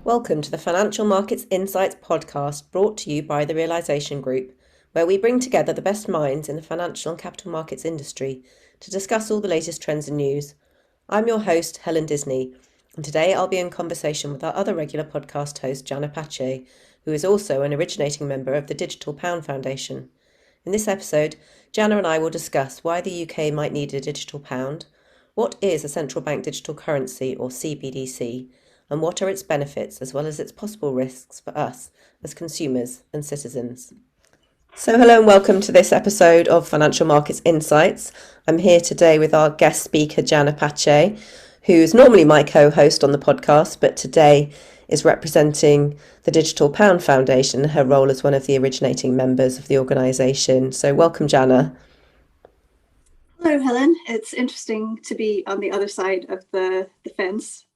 Welcome to the Financial Markets Insights podcast brought to you by the Realisation Group, where we bring together the best minds in the financial and capital markets industry to discuss all the latest trends and news. I'm your host, Helen Disney, and today I'll be in conversation with our other regular podcast host, Jannah Patchay, who is also an originating member of the Digital Pound Foundation. In this episode, Jannah and I will discuss why the UK might need a digital pound, what is a central bank digital currency or CBDC, and what are its benefits as well as its possible risks for us as consumers and citizens. So hello and welcome to this episode of Financial Markets Insights. I'm here today with our guest speaker, Jannah Patchay, who's normally my co-host on the podcast, but today is representing the Digital Pound Foundation, her role as one of the originating members of the organisation. So welcome, Jannah. Hello, Helen. It's interesting to be on the other side of the fence.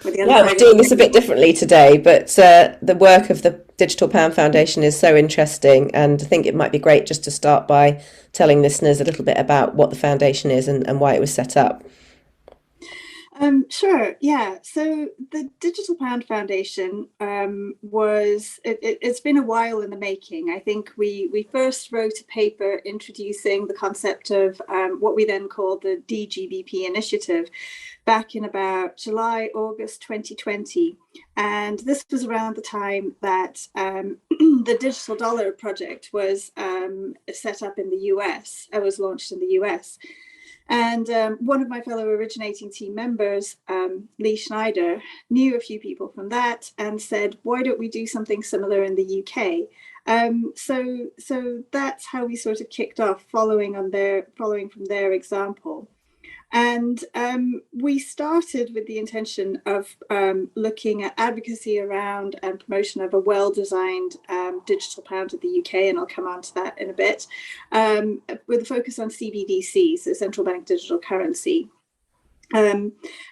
Yeah, we're doing this a bit differently today, but the work of the Digital Pound Foundation is so interesting, and I think it might be great just to start by telling listeners a little bit about what the foundation is and why it was set up. Sure, yeah. So the Digital Pound Foundation it's been a while in the making. I think we first wrote a paper introducing the concept of what we then called the DGBP initiative back in about July, August 2020. And this was around the time that the Digital Dollar project was set up in the US. It was launched in the US. And one of my fellow originating team members, Lee Schneider, knew a few people from that and said, why don't we do something similar in the UK? So that's how we sort of kicked off following from their example. And we started with the intention of looking at advocacy around and promotion of a well-designed digital pound in the UK, and I'll come on to that in a bit, with a focus on CBDC, so central bank digital currency.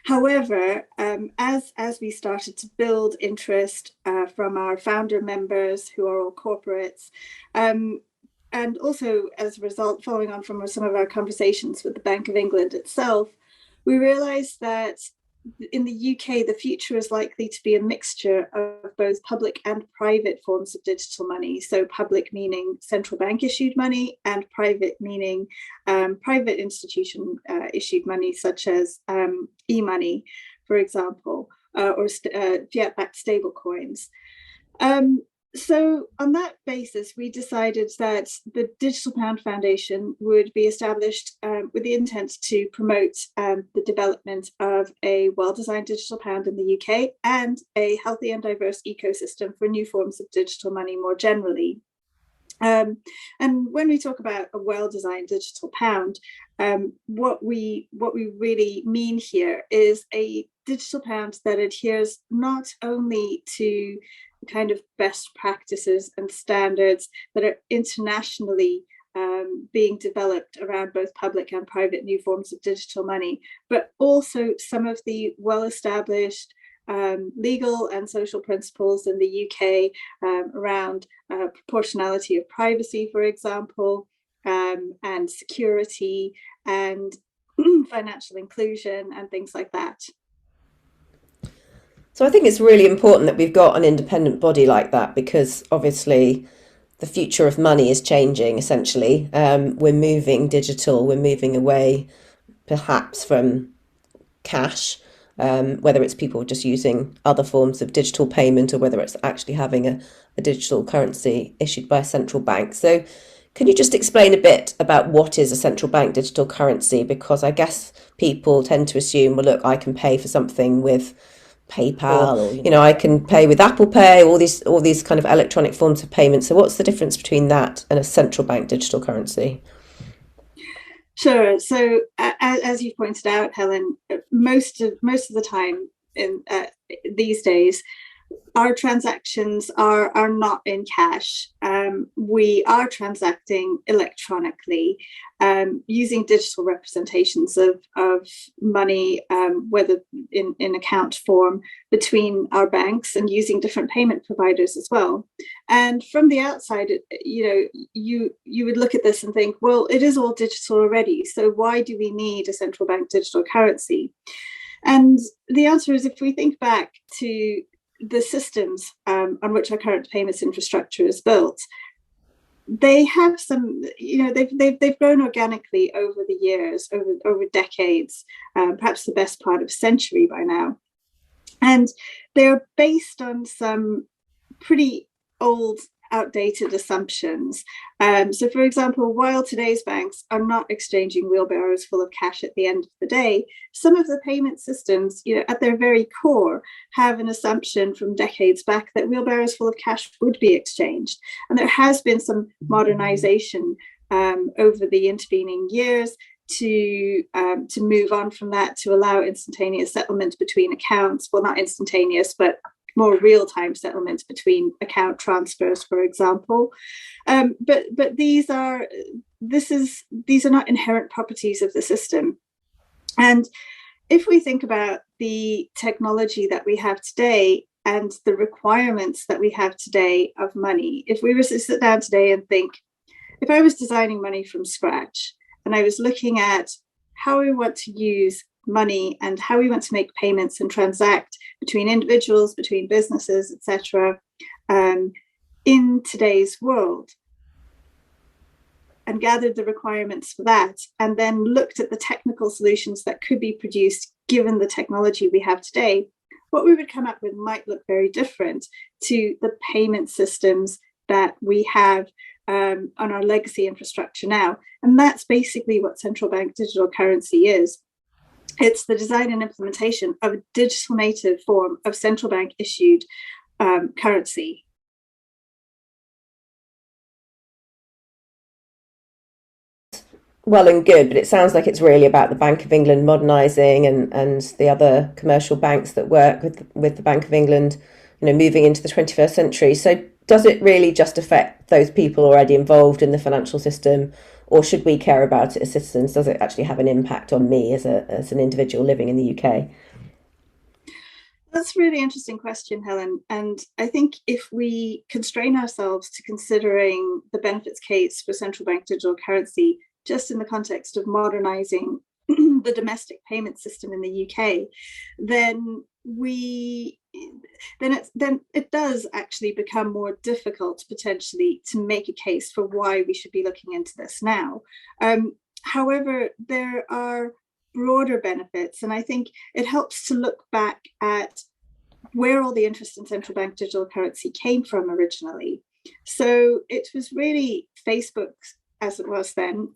However, as we started to build interest from our founder members, who are all corporates, and also, as a result, following on from some of our conversations with the Bank of England itself, we realised that in the UK, the future is likely to be a mixture of both public and private forms of digital money. So public meaning central bank issued money, and private meaning private institution issued money, such as e-money, for example, or fiat-backed stable coins. So on that basis, we decided that the Digital Pound Foundation would be established with the intent to promote the development of a well-designed digital pound in the UK and a healthy and diverse ecosystem for new forms of digital money more generally. And when we talk about a well-designed digital pound, what we really mean here is a digital pound that adheres not only to kind of best practices and standards that are internationally being developed around both public and private new forms of digital money, but also some of the well-established legal and social principles in the UK around proportionality of privacy, for example, and security and financial inclusion and things like that. So I think it's really important that we've got an independent body like that, because obviously the future of money is changing, essentially. We're moving digital, we're moving away perhaps from cash, whether it's people just using other forms of digital payment or whether it's actually having a digital currency issued by a central bank. So can you just explain a bit about what is a central bank digital currency? Because I guess people tend to assume, well, look, I can pay for something with PayPal, or I can pay with Apple Pay, all these kind of electronic forms of payment. So what's the difference between that and a central bank digital currency? Sure. So as you pointed out, Helen, most of the time in these days, our transactions are not in cash. We are transacting electronically using digital representations of money, whether in account form, between our banks, and using different payment providers as well. And from the outside, you would look at this and think, well, it is all digital already, so why do we need a central bank digital currency? And the answer is, if we think back to the systems on which our current payments infrastructure is built, they have some, they've grown organically over the years, over decades, perhaps the best part of a century by now. And they're based on some pretty old, outdated assumptions. So, for example, while today's banks are not exchanging wheelbarrows full of cash at the end of the day, some of the payment systems, at their very core, have an assumption from decades back that wheelbarrows full of cash would be exchanged. And there has been some modernization over the intervening years to move on from that, to allow instantaneous settlement between accounts. Well, not instantaneous, but more real-time settlements between account transfers, for example. But these are not inherent properties of the system. And if we think about the technology that we have today and the requirements that we have today of money, if we were to sit down today and think, if I was designing money from scratch and I was looking at how we want to use money and how we want to make payments and transact between individuals, between businesses, etc., in today's world, and gathered the requirements for that, and then looked at the technical solutions that could be produced given the technology we have today, what we would come up with might look very different to the payment systems that we have on our legacy infrastructure now. And that's basically what central bank digital currency is. It's the design and implementation of a digital native form of central bank issued currency. Well and good, but it sounds like it's really about the Bank of England modernising and the other commercial banks that work with the Bank of England, moving into the 21st century. So does it really just affect those people already involved in the financial system, or should we care about it as citizens? Does it actually have an impact on me as an individual living in the UK? That's a really interesting question, Helen. And I think if we constrain ourselves to considering the benefits case for central bank digital currency just in the context of modernizing the domestic payment system in the UK, then it does actually become more difficult potentially to make a case for why we should be looking into this now. However, there are broader benefits, and I think it helps to look back at where all the interest in central bank digital currency came from originally. So it was really Facebook, as it was then,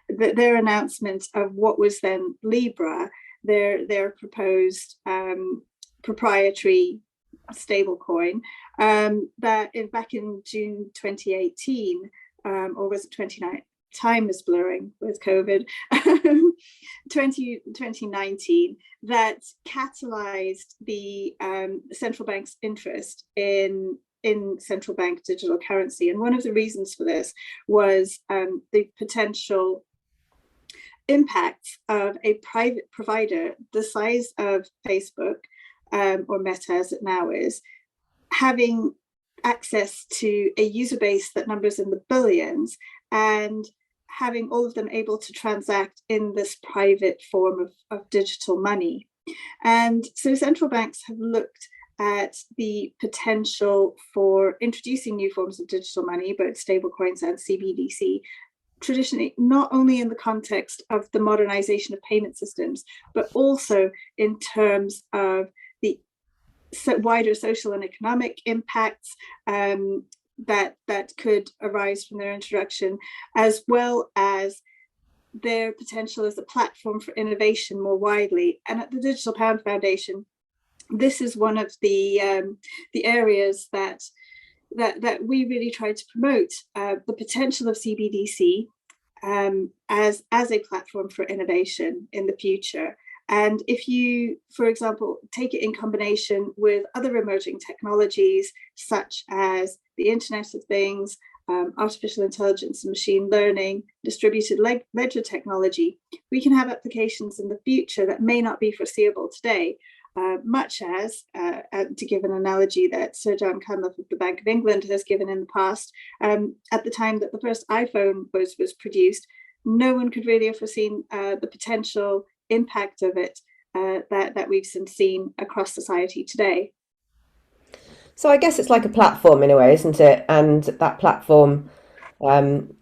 their announcement of what was then Libra, their proposed proprietary stablecoin, that back in June 2018, or was it 2019? Time is blurring with COVID, 2019, that catalyzed the central bank's interest in central bank digital currency. And one of the reasons for this was the potential impact of a private provider the size of Facebook, or Meta as it now is, having access to a user base that numbers in the billions, and having all of them able to transact in this private form of digital money. And so central banks have looked at the potential for introducing new forms of digital money, both stablecoins and CBDC, traditionally not only in the context of the modernization of payment systems, but also in terms of the wider social and economic impacts that could arise from their introduction, as well as their potential as a platform for innovation more widely. And at the Digital Pound Foundation, this is one of the areas that we really try to promote, the potential of CBDC as a platform for innovation in the future. And if you, for example, take it in combination with other emerging technologies, such as the Internet of Things, artificial intelligence and machine learning, distributed ledger technology, we can have applications in the future that may not be foreseeable today. Much as, to give an analogy that Sir John Cunliffe of the Bank of England has given in the past, at the time that the first iPhone was produced, no one could really have foreseen the potential impact of it that we've seen across society today. So I guess it's like a platform in a way, isn't it? And that platform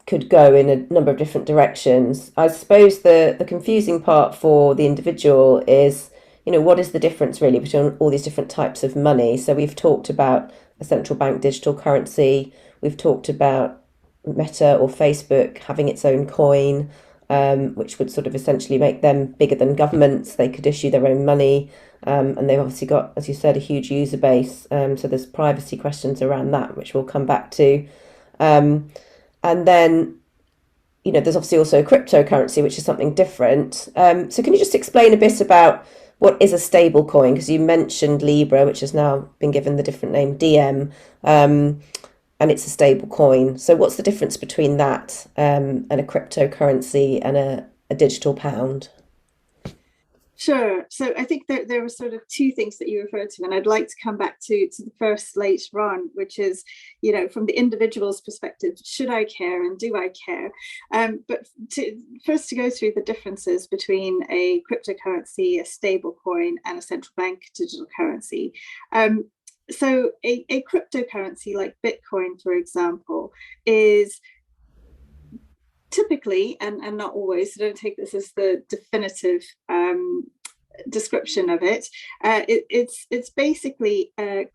could go in a number of different directions. I suppose the confusing part for the individual is, what is the difference really between all these different types of money? So we've talked about a central bank digital currency. We've talked about Meta or Facebook having its own coin, which would sort of essentially make them bigger than governments. They could issue their own money. And they've obviously got, as you said, a huge user base. So there's privacy questions around that, which we'll come back to. And then, there's obviously also cryptocurrency, which is something different. So can you just explain a bit about what is a stable coin? Because you mentioned Libra, which has now been given the different name DM, and it's a stable coin. So what's the difference between that and a cryptocurrency and a digital pound? Sure. So I think there were sort of two things that you referred to, and I'd like to come back to the first later on, which is, from the individual's perspective, should I care and do I care? But first to go through the differences between a cryptocurrency, a stable coin, and a central bank digital currency. So a cryptocurrency like Bitcoin, for example, is typically, and not always, so don't take this as the definitive description of it, it's basically a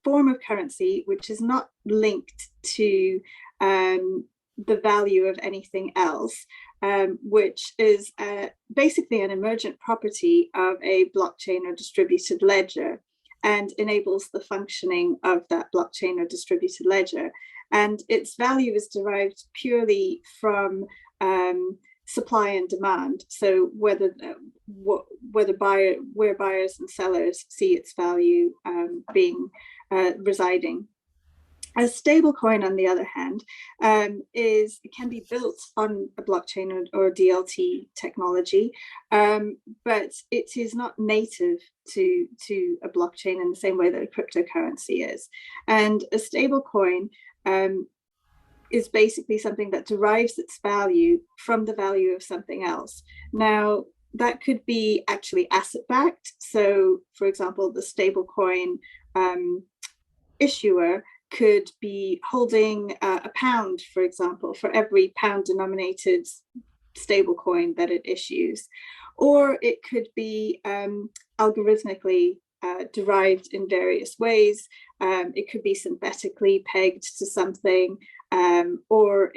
form of currency which is not linked to the value of anything else, which is basically an emergent property of a blockchain or distributed ledger, and enables the functioning of that blockchain or distributed ledger. And its value is derived purely from supply and demand. So where buyers and sellers see its value being residing. A stable coin, on the other hand, can be built on a blockchain or DLT technology, but it is not native to a blockchain in the same way that a cryptocurrency is. And a stable coin is basically something that derives its value from the value of something else. Now, that could be actually asset-backed. So, for example, the stablecoin issuer could be holding a pound, for example, for every pound-denominated stablecoin that it issues. Or it could be algorithmically derived in various ways. It could be synthetically pegged to something, or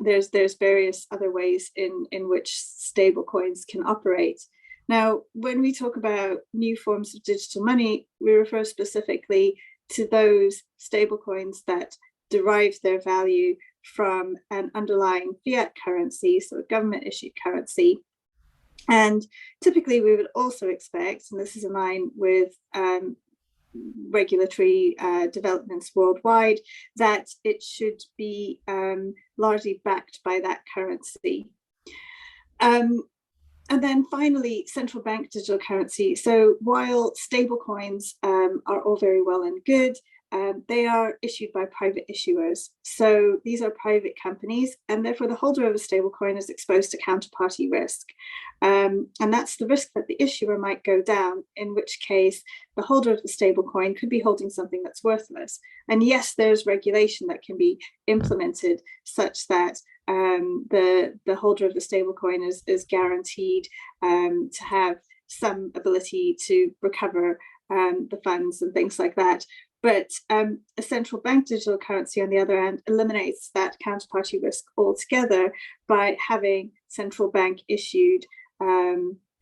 there's various other ways in which stable coins can operate. Now, when we talk about new forms of digital money, we refer specifically to those stable coins that derive their value from an underlying fiat currency, so a government issued currency. And typically we would also expect, and this is in line with regulatory developments worldwide, that it should be largely backed by that currency. And then finally, central bank digital currency. So while stable coins are all very well and good, they are issued by private issuers. So these are private companies, and therefore the holder of a stable coin is exposed to counterparty risk. And that's the risk that the issuer might go down, in which case the holder of the stable coin could be holding something that's worthless. And yes, there's regulation that can be implemented such that the holder of the stable coin is guaranteed to have some ability to recover the funds and things like that. But a central bank digital currency, on the other hand, eliminates that counterparty risk altogether by having central bank issued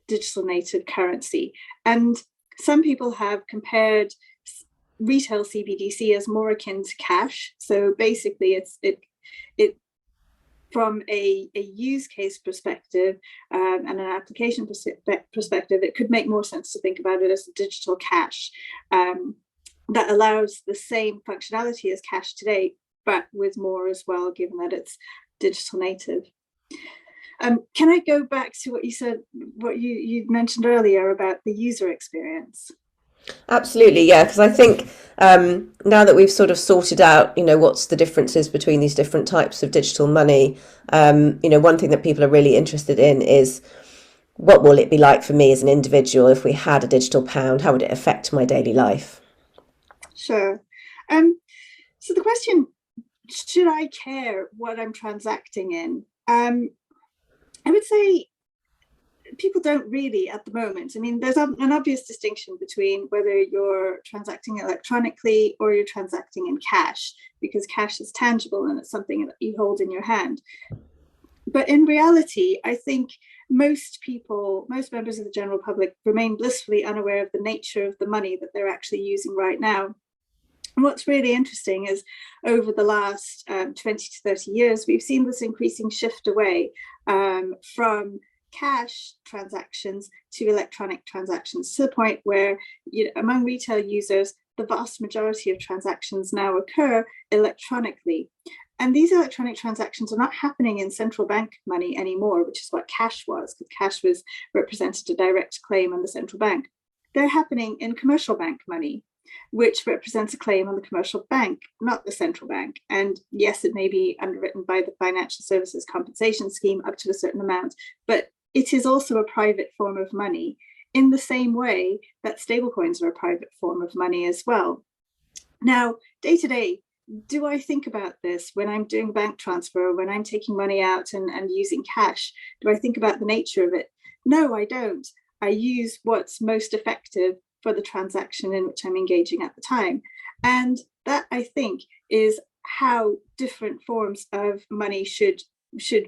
digital native currency. And some people have compared retail CBDC as more akin to cash. So basically, it from a use case perspective and an application perspective, it could make more sense to think about it as a digital cash that allows the same functionality as cash today, but with more as well, given that it's digital native. Can I go back to what you said, what you mentioned earlier about the user experience? Absolutely, yeah, because I think now that we've sort of sorted out, what's the differences between these different types of digital money, one thing that people are really interested in is what will it be like for me as an individual if we had a digital pound? How would it affect my daily life? Sure. So the question, should I care what I'm transacting in? I would say people don't really at the moment. I mean, there's an obvious distinction between whether you're transacting electronically or you're transacting in cash, because cash is tangible and it's something that you hold in your hand. But in reality, I think most people, most members of the general public, remain blissfully unaware of the nature of the money that they're actually using right now. And what's really interesting is over the last 20 to 30 years, we've seen this increasing shift away from cash transactions to electronic transactions, to the point where, among retail users, the vast majority of transactions now occur electronically. And these electronic transactions are not happening in central bank money anymore, which is what cash was, because cash was represented a direct claim on the central bank. They're happening in commercial bank money, which represents a claim on the commercial bank, not the central bank. And yes, it may be underwritten by the Financial Services Compensation Scheme up to a certain amount, but it is also a private form of money, in the same way that stablecoins are a private form of money as well. Now, day to day, do I think about this when I'm doing bank transfer, when I'm taking money out and using cash? Do I think about the nature of it? No, I don't. I use what's most effective for the transaction in which I'm engaging at the time. And that, I think, is how different forms of money should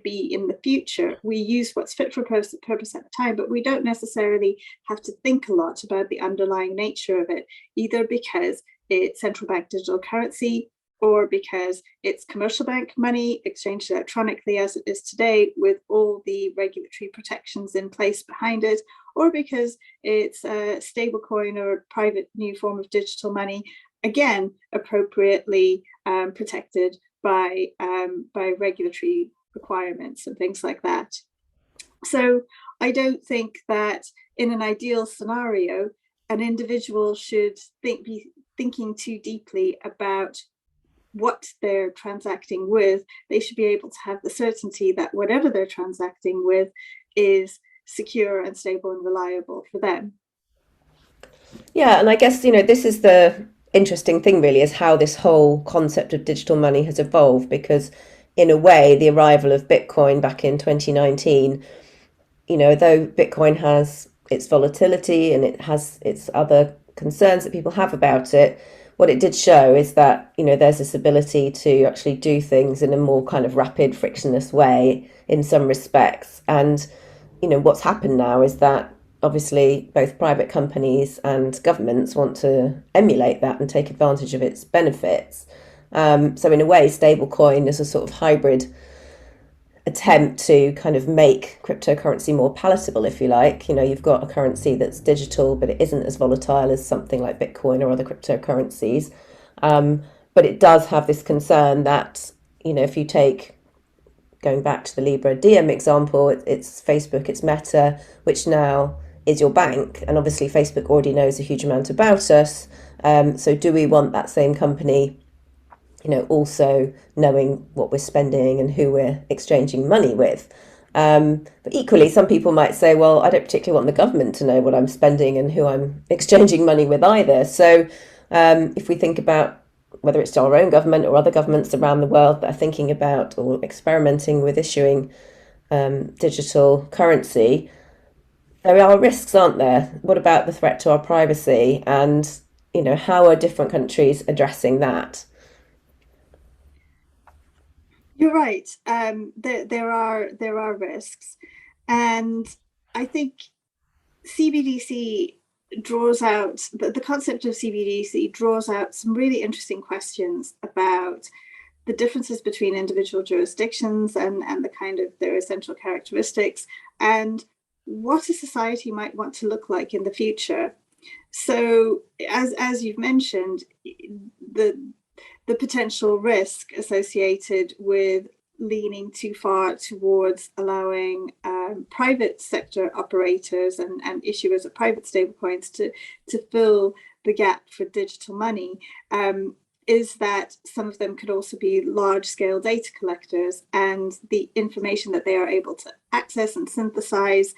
be in the future. We use what's fit for purpose at the time, but we don't necessarily have to think a lot about the underlying nature of it, either because it's central bank digital currency or because it's commercial bank money exchanged electronically as it is today with all the regulatory protections in place behind it, or because it's a stable coin or a private new form of digital money, again, appropriately protected by regulatory requirements and things like that. So I don't think that in an ideal scenario, an individual should be thinking too deeply about what they're transacting with. They should be able to have the certainty that whatever they're transacting with is secure and stable and reliable for them. Yeah, and I guess, this is the interesting thing really, is how this whole concept of digital money has evolved, because in a way, the arrival of Bitcoin back in 2019, though Bitcoin has its volatility and it has its other concerns that people have about it, what it did show is that, there's this ability to actually do things in a more kind of rapid, frictionless way in some respects. And, what's happened now is that obviously both private companies and governments want to emulate that and take advantage of its benefits. So in a way, stablecoin is a sort of hybrid attempt to kind of make cryptocurrency more palatable, if you like. You've got a currency that's digital, but it isn't as volatile as something like Bitcoin or other cryptocurrencies. But it does have this concern that, if you take, going back to the Libra Diem example, it's Facebook, it's Meta, which now is your bank. And obviously Facebook already knows a huge amount about us. So do we want that same company also knowing what we're spending and who we're exchanging money with? But equally, some people might say, well, I don't particularly want the government to know what I'm spending and who I'm exchanging money with either. So if we think about whether it's our own government or other governments around the world that are thinking about or experimenting with issuing digital currency, there are risks, aren't there? What about the threat to our privacy? And, how are different countries addressing that? You're right. There are risks, and I think CBDC draws out the concept of CBDC draws out some really interesting questions about the differences between individual jurisdictions and the kind of their essential characteristics, and what a society might want to look like in the future. So, as you've mentioned, the the potential risk associated with leaning too far towards allowing private sector operators and issuers of private stablecoins to fill the gap for digital money. is that some of them could also be large-scale data collectors, and the information that they are able to access and synthesize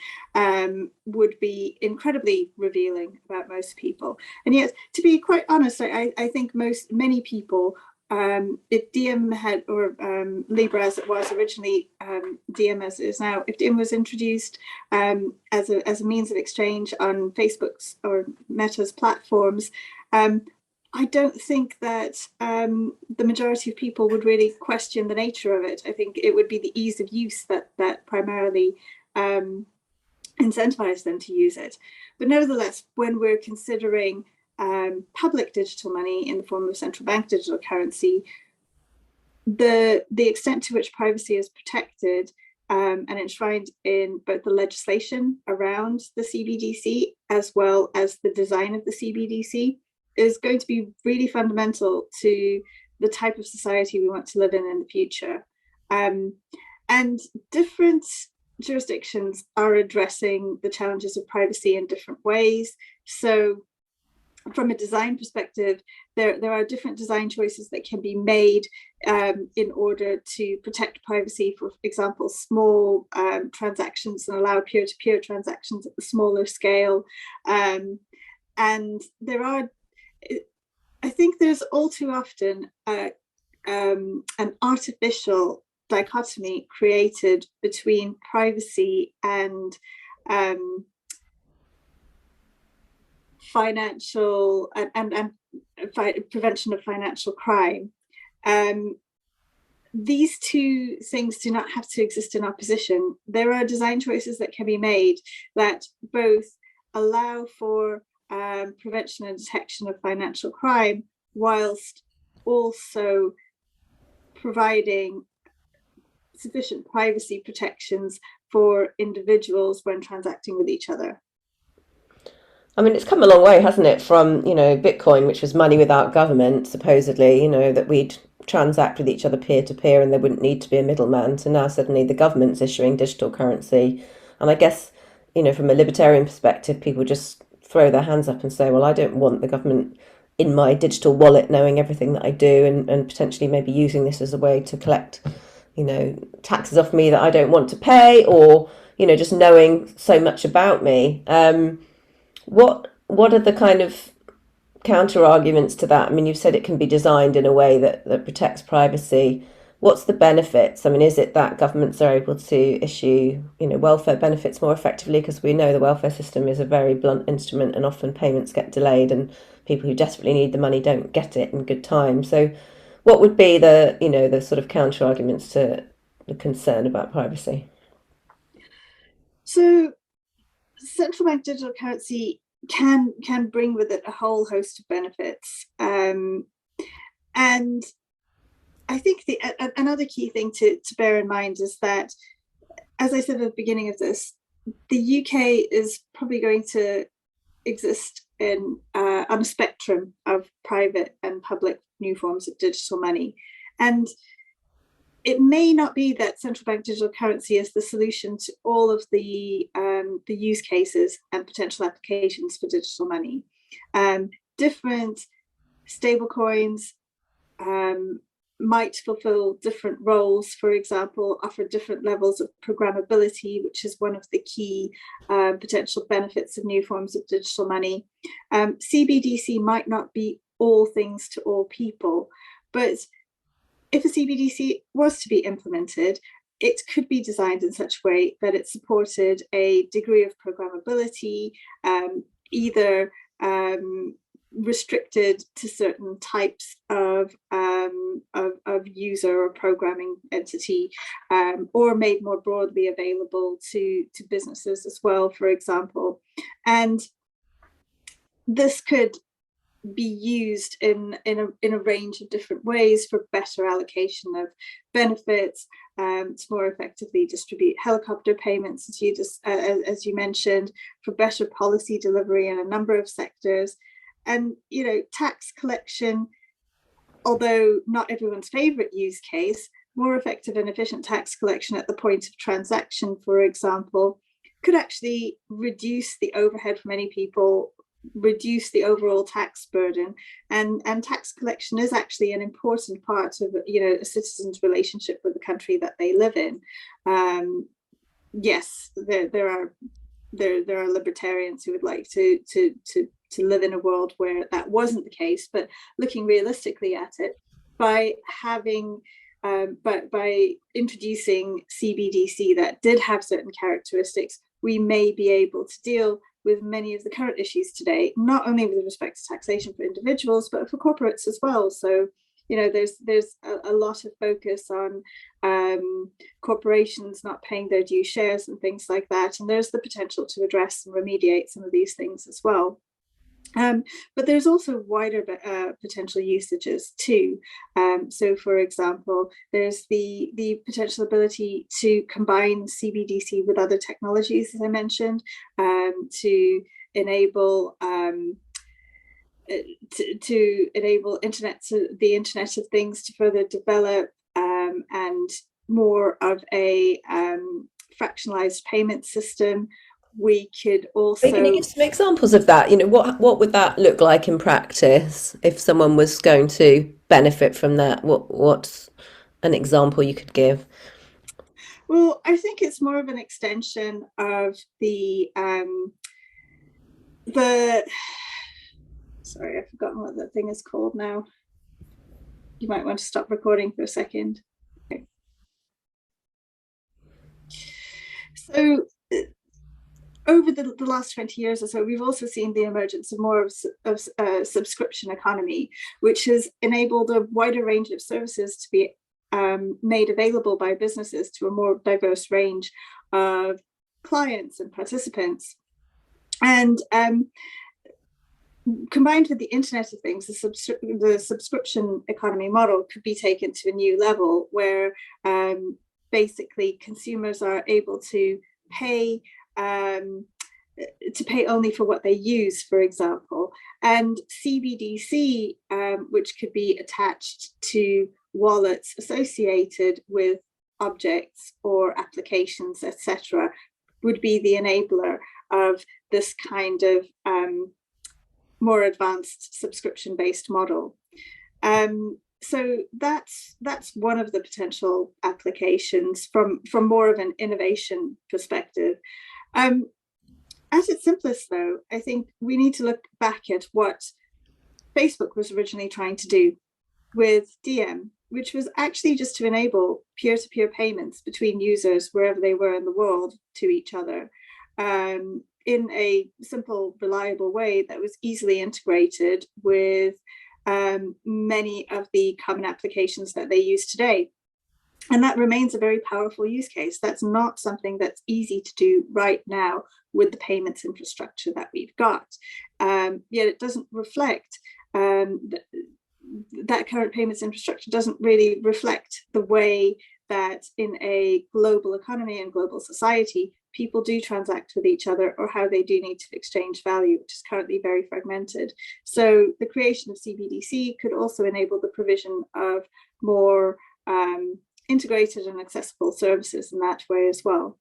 would be incredibly revealing about most people. And yet, to be quite honest, I think many people, if Diem had, or Libra as it was originally, Diem as it is now, if Diem was introduced as a means of exchange on Facebook's or Meta's platforms, I don't think that the majority of people would really question the nature of it. I think it would be the ease of use that primarily incentivized them to use it. But nevertheless, when we're considering public digital money in the form of central bank digital currency, the extent to which privacy is protected and enshrined in both the legislation around the CBDC as well as the design of the CBDC is going to be really fundamental to the type of society we want to live in the future. And different jurisdictions are addressing the challenges of privacy in different ways. So from a design perspective, there are different design choices that can be made in order to protect privacy, for example, small transactions, and allow peer-to-peer transactions at the smaller scale. And I think there's all too often an artificial dichotomy created between privacy and financial and prevention of financial crime. These two things do not have to exist in opposition. There are design choices that can be made that both allow for prevention and detection of financial crime, whilst also providing sufficient privacy protections for individuals when transacting with each other. I mean, it's come a long way, hasn't it, from, Bitcoin, which was money without government, supposedly, that we'd transact with each other peer to peer and there wouldn't need to be a middleman, to now suddenly the government's issuing digital currency. And I guess, from a libertarian perspective, people just throw their hands up and say, well, I don't want the government in my digital wallet knowing everything that I do, and potentially maybe using this as a way to collect, taxes off me that I don't want to pay, or, just knowing so much about me. What are the kind of counter arguments to that? I mean, you've said it can be designed in a way that protects privacy. What's the benefits? I mean, is it that governments are able to issue, welfare benefits more effectively? Because we know the welfare system is a very blunt instrument, and often payments get delayed, and people who desperately need the money don't get it in good time. So, what would be the sort of counter arguments to the concern about privacy? So, central bank digital currency can bring with it a whole host of benefits, and I think another key thing to bear in mind is that, as I said at the beginning of this, the UK is probably going to exist on a spectrum of private and public new forms of digital money. And it may not be that central bank digital currency is the solution to all of the use cases and potential applications for digital money. Different stablecoins might fulfill different roles, for example, offer different levels of programmability, which is one of the key potential benefits of new forms of digital money. CBDC might not be all things to all people, but if a CBDC was to be implemented, it could be designed in such a way that it supported a degree of programmability, either restricted to certain types of user or programming entity, or made more broadly available to businesses as well, for example. And this could be used in a range of different ways for better allocation of benefits, to more effectively distribute helicopter payments, as you mentioned, for better policy delivery in a number of sectors. And, tax collection, although not everyone's favorite use case, more effective and efficient tax collection at the point of transaction, for example, could actually reduce the overhead for many people reduce the overall tax burden, and tax collection is actually an important part of a citizen's relationship with the country that they live in. Yes, there are libertarians who would like to live in a world where that wasn't the case, but looking realistically at it, by having by introducing CBDC that did have certain characteristics, we may be able to deal with many of the current issues today, not only with respect to taxation for individuals, but for corporates as well. So, there's a lot of focus on corporations not paying their due shares and things like that. And there's the potential to address and remediate some of these things as well. But there's also wider potential usages too. So, for example, there's the potential ability to combine CBDC with other technologies, as I mentioned, to enable to enable the Internet of Things to further develop, and more of a fractionalized payment system. We could also. Can you give some examples of that? What would that look like in practice if someone was going to benefit from that? What's an example you could give? Well, I think it's more of an extension of the sorry, I've forgotten what that thing is called now. You might want to stop recording for a second. Okay. So over the last 20 years or so, we've also seen the emergence of more of a subscription economy, which has enabled a wider range of services to be made available by businesses to a more diverse range of clients and participants. And combined with the Internet of Things, the subscription economy model could be taken to a new level where basically consumers are able to pay only for what they use, for example. And CBDC, which could be attached to wallets associated with objects or applications, etc., would be the enabler of this kind of more advanced subscription-based model. So that's one of the potential applications from more of an innovation perspective. At its simplest, though, I think we need to look back at what Facebook was originally trying to do with DM, which was actually just to enable peer-to-peer payments between users wherever they were in the world to each other, in a simple, reliable way that was easily integrated with many of the common applications that they use today. And that remains a very powerful use case. That's not something that's easy to do right now with the payments infrastructure that we've got. Yet it doesn't reflect, that current payments infrastructure doesn't really reflect the way that in a global economy and global society, people do transact with each other, or how they do need to exchange value, which is currently very fragmented. So the creation of CBDC could also enable the provision of more integrated and accessible services in that way as well.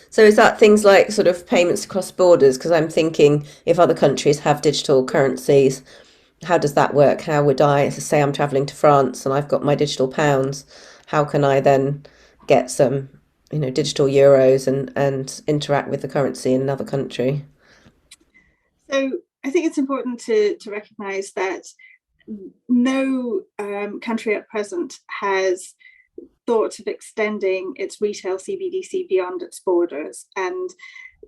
So is that things like sort of payments across borders? Because I'm thinking if other countries have digital currencies, how does that work? How would I, say I'm traveling to France and I've got my digital pounds, how can I then get some, digital euros and interact with the currency in another country? So I think it's important to recognize that no country at present has thought of extending its retail CBDC beyond its borders, and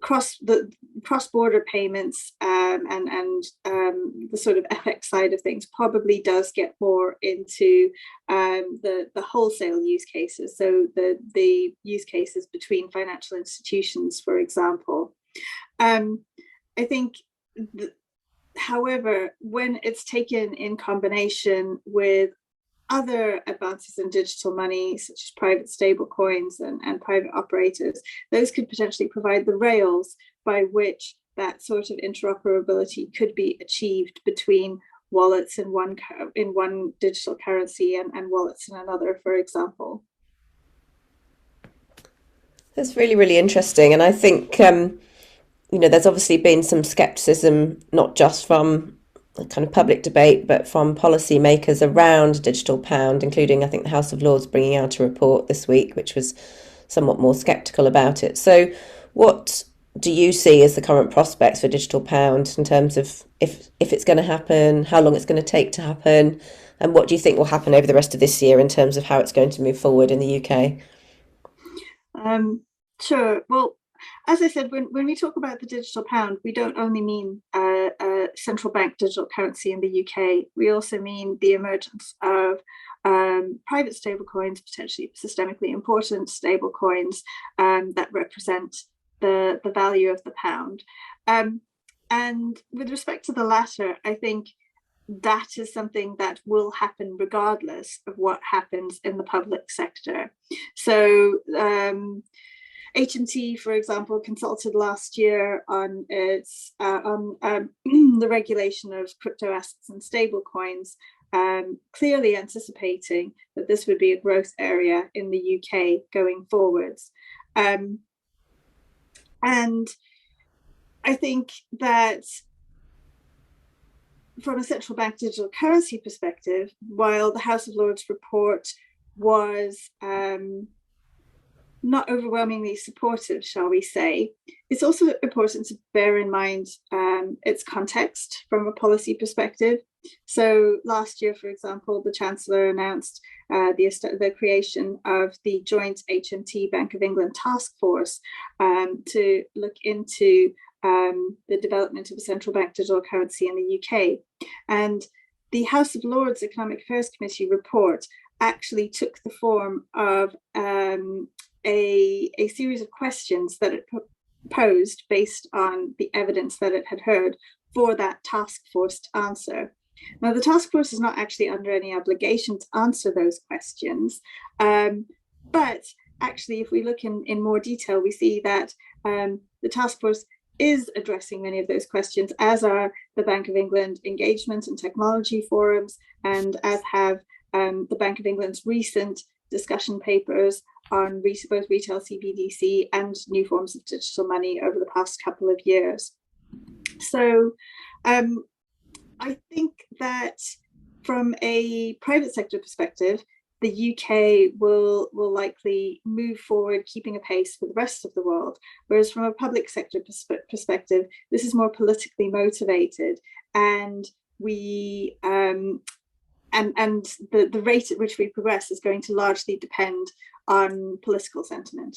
cross-border payments and the sort of FX side of things probably does get more into the wholesale use cases. So the use cases between financial institutions, for example. I think, however, when it's taken in combination with other advances in digital money, such as private stable coins and private operators, those could potentially provide the rails by which that sort of interoperability could be achieved between wallets in one digital currency and wallets in another, for example. That's really, really interesting. And I think there's obviously been some scepticism, not just from the kind of public debate, but from policymakers around a digital pound, including, I think, the House of Lords bringing out a report this week, which was somewhat more sceptical about it. So, what do you see as the current prospects for digital pound in terms of if it's going to happen, how long it's going to take to happen, and what do you think will happen over the rest of this year in terms of how it's going to move forward in the UK? Sure. Well, as I said, when we talk about the digital pound, we don't only mean a central bank digital currency in the UK. We also mean the emergence of private stablecoins, potentially systemically important stablecoins that represent the value of the pound. And with respect to the latter, I think that is something that will happen regardless of what happens in the public sector. So HMT, for example, consulted last year on its the regulation of crypto assets and stablecoins, clearly anticipating that this would be a growth area in the UK going forwards. And I think that from a central bank digital currency perspective, while the House of Lords report was not overwhelmingly supportive, shall we say, it's also important to bear in mind its context from a policy perspective. So last year, for example, the Chancellor announced the creation of the joint HMT Bank of England task force to look into the development of a central bank digital currency in the UK. And the House of Lords Economic Affairs Committee report actually took the form of a series of questions that it posed based on the evidence that it had heard for that task force to answer. Now, the task force is not actually under any obligation to answer those questions, but actually, if we look in more detail, we see that the task force is addressing many of those questions, as are the Bank of England engagement and technology forums, and as have the Bank of England's recent discussion papers on both retail CBDC and new forms of digital money over the past couple of years. So I think that from a private sector perspective, the UK will likely move forward, keeping a pace with the rest of the world. Whereas from a public sector perspective, this is more politically motivated, and we and the rate at which we progress is going to largely depend on political sentiment.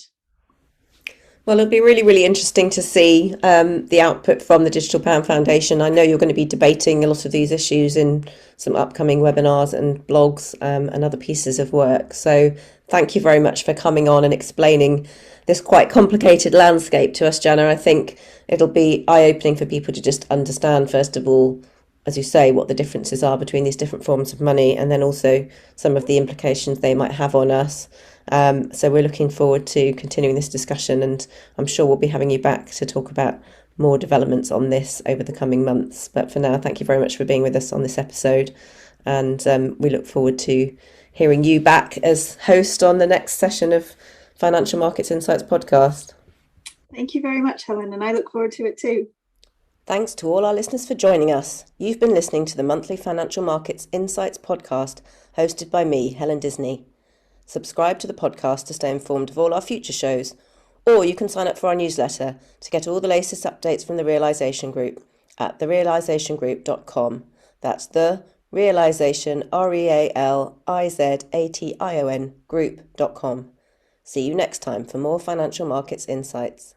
Well, it'll be really, really interesting to see the output from the Digital Pound Foundation. I know you're going to be debating a lot of these issues in some upcoming webinars and blogs and other pieces of work. So thank you very much for coming on and explaining this quite complicated landscape to us, Jannah. I think it'll be eye-opening for people to just understand, first of all, as you say, what the differences are between these different forms of money, and then also some of the implications they might have on us. So we're looking forward to continuing this discussion, and I'm sure we'll be having you back to talk about more developments on this over the coming months. But for now, thank you very much for being with us on this episode, and we look forward to hearing you back as host on the next session of Financial Markets Insights podcast. Thank you very much, Helen, and I look forward to it too. Thanks to all our listeners for joining us. You've been listening to the monthly Financial Markets Insights podcast, hosted by me, Helen Disney. Subscribe to the podcast to stay informed of all our future shows, or you can sign up for our newsletter to get all the latest updates from the Realisation Group at therealisationgroup.com. That's the Realisation, REALIZATION group.com. See you next time for more Financial Markets Insights.